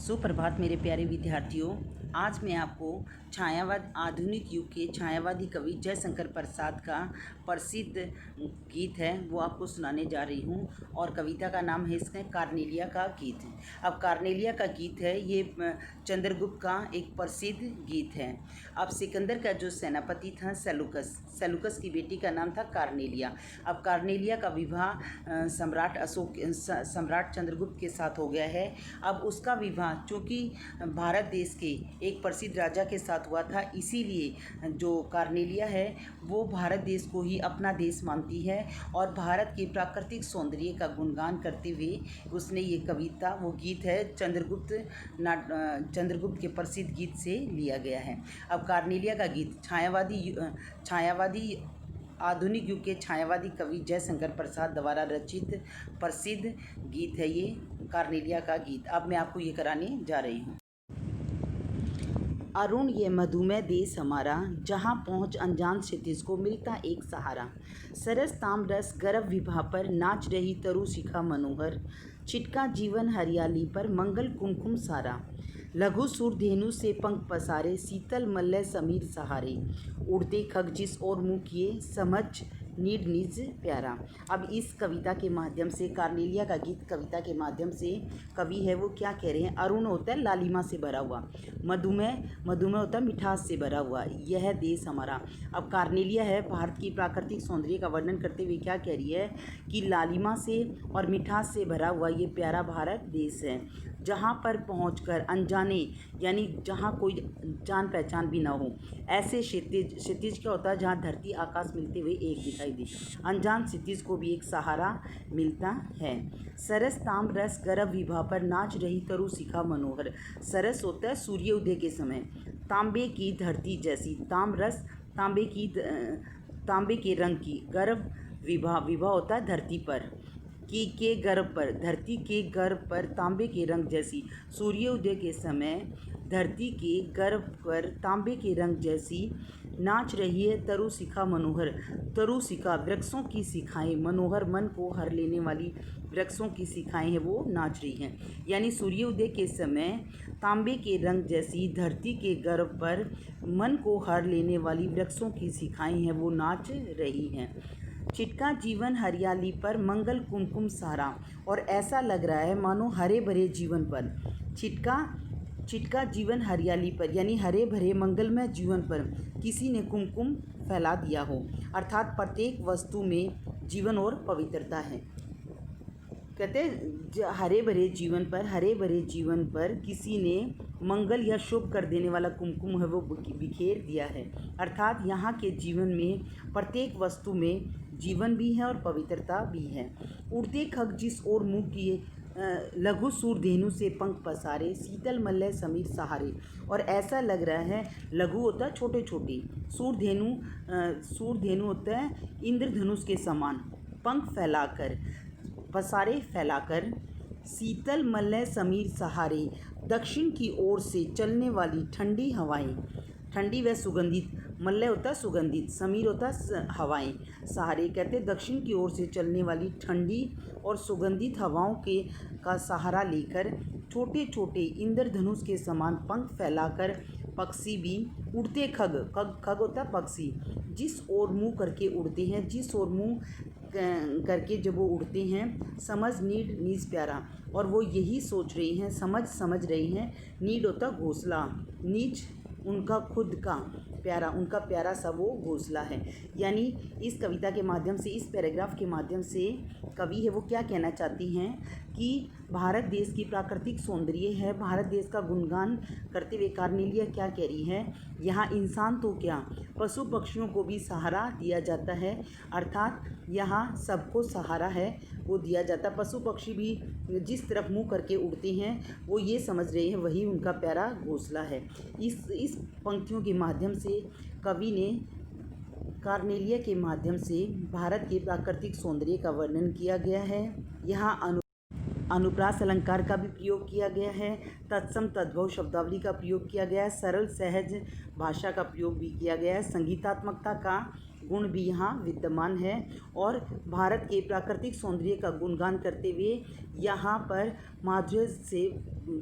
सुप्रभात मेरे प्यारे विद्यार्थियों। आज मैं आपको छायावाद आधुनिक युग के छायावादी कवि जयशंकर प्रसाद का प्रसिद्ध गीत है वो आपको सुनाने जा रही हूँ। और कविता का नाम है इसमें कार्नेलिया का गीत। अब कार्नेलिया का गीत है ये चंद्रगुप्त का एक प्रसिद्ध गीत है। अब सिकंदर का जो सेनापति था सेलुकस की बेटी का नाम था कार्नेलिया। अब कार्नेलिया का विवाह सम्राट चंद्रगुप्त के साथ हो गया है। अब उसका विवाह चूँकि भारत देश के एक प्रसिद्ध राजा के साथ हुआ था, इसीलिए जो कार्नेलिया है वो भारत देश को ही अपना देश मानती है और भारत के प्राकृतिक सौंदर्य का गुणगान करते हुए उसने ये कविता वो गीत है चंद्रगुप्त के प्रसिद्ध गीत से लिया गया है। अब कार्नेलिया का गीत छायावादी आधुनिक युग के छायावादी कवि जयशंकर प्रसाद द्वारा रचित प्रसिद्ध गीत है ये कार्नेलिया का गीत। अब मैं आपको ये कराने जा रही हूँ। अरुण ये मधुमेह देश हमारा, जहाँ पहुँच अनजान क्षितिज को मिलता एक सहारा। सरस ताम रस गर्भ विभा पर, नाच रही तरु शिखा मनोहर। छिटका जीवन हरियाली पर, मंगल कुमकुम सारा। लघु सुर धेनु से पंख पसारे, शीतल मल्लय समीर सहारे। उड़ते खग जिस और मुँह किए, समझ नीड निज प्यारा। अब इस कविता के माध्यम से कार्नेलिया का गीत कविता के माध्यम से कवि है वो क्या कह रहे हैं। अरुण होता है लालिमा से भरा हुआ, मधुमेह होता है मिठास से भरा हुआ, यह देश हमारा। अब कार्नेलिया है भारत की प्राकृतिक सौंदर्य का वर्णन करते हुए क्या कह रही है कि लालिमा से और मिठास से भरा हुआ ये प्यारा भारत देश है, जहाँ पर पहुंचकर अनजाने यानी जहाँ कोई जान पहचान भी ना हो ऐसे क्षितिज क्या होता है जहाँ धरती आकाश मिलते हुए एक दिखाई दे, अनजान क्षितिज को भी एक सहारा मिलता है। सरस ताम रस गर्भ विभा पर, नाच रही तरु शिखा मनोहर। सरस होता है सूर्य उदय के समय, तांबे की धरती जैसी, ताम रस तांबे के रंग की, गर्भ विभा होता है धरती पर के गर्भ पर, धरती के गर्भ पर तांबे के रंग जैसी, सूर्योदय के समय धरती के गर्भ पर तांबे के रंग जैसी नाच रही है तरु शिखा मनोहर। तरु शिखा वृक्षों की शिखाएं, मनोहर मन को हर लेने वाली वृक्षों की शिखाएं हैं वो नाच रही हैं। यानी सूर्योदय के समय तांबे के रंग जैसी धरती के गर्भ पर मन को हर लेने वाली वृक्षों की शिखाएं हैं वो नाच रही हैं। छिटका जीवन हरियाली पर, मंगल कुमकुम सारा। और ऐसा लग रहा है मानो हरे भरे जीवन पर, छिटका जीवन हरियाली पर यानी हरे भरे मंगलमय जीवन पर किसी ने कुमकुम फैला दिया हो, अर्थात प्रत्येक वस्तु में जीवन और पवित्रता है। कहते हैं हरे भरे जीवन पर किसी ने मंगल या शुभ कर देने वाला कुमकुम है वो बिखेर दिया है, अर्थात यहाँ के जीवन में प्रत्येक वस्तु में जीवन भी है और पवित्रता भी है। उड़ते खग जिस ओर मुँह किए, लघु सूर धेनु से पंख पसारे, शीतल मल्लय समीर सहारे। और ऐसा लग रहा है लघु होता है छोटे छोटे, सूर धेनु होता है इंद्रधनुष के समान, पंख फैलाकर पसारे फैलाकर, शीतल मल्लय समीर सहारे, दक्षिण की ओर से चलने वाली ठंडी हवाएं, ठंडी व सुगंधित, मल्लय होता है सुगंधित, समीर होता है हवाएं, सहारे कहते दक्षिण की ओर से चलने वाली ठंडी और सुगंधित हवाओं के का सहारा लेकर छोटे छोटे इंद्रधनुष के समान पंख फैलाकर पक्षी भी उड़ते खग होता है पक्षी, जिस ओर मुँह करके उड़ते हैं, जिस ओर मुँह करके जब वो उड़ते हैं, समझ नीड निज प्यारा। और वो यही सोच रही हैं, समझ रही हैं, नीड होता घोंसला, नीच उनका खुद का प्यारा, उनका प्यारा सा वो घोंसला है। यानी इस कविता के माध्यम से, इस पैराग्राफ के माध्यम से कवि है वो क्या कहना चाहती हैं कि भारत देश की प्राकृतिक सौंदर्य है, भारत देश का गुणगान करते हुए कार्नेलिया क्या कह रही है, यहाँ इंसान तो क्या पशु पक्षियों को भी सहारा दिया जाता है, अर्थात यहाँ सबको सहारा है वो दिया जाता। पशु पक्षी भी जिस तरफ मुँह करके उड़ते हैं वो ये समझ रहे हैं वही उनका प्यारा घोंसला है। इस पंक्तियों के माध्यम से कवि ने कार्नेलिया के माध्यम से भारत के प्राकृतिक सौंदर्य का वर्णन किया गया है। यहाँ अनुप्रास अलंकार का भी प्रयोग किया गया है, तत्सम तद्भव शब्दावली का प्रयोग किया गया है, सरल सहज भाषा का प्रयोग भी किया गया है, संगीतात्मकता का गुण भी यहाँ विद्यमान है और भारत के प्राकृतिक सौंदर्य का गुणगान करते हुए यहाँ पर माधुर्य से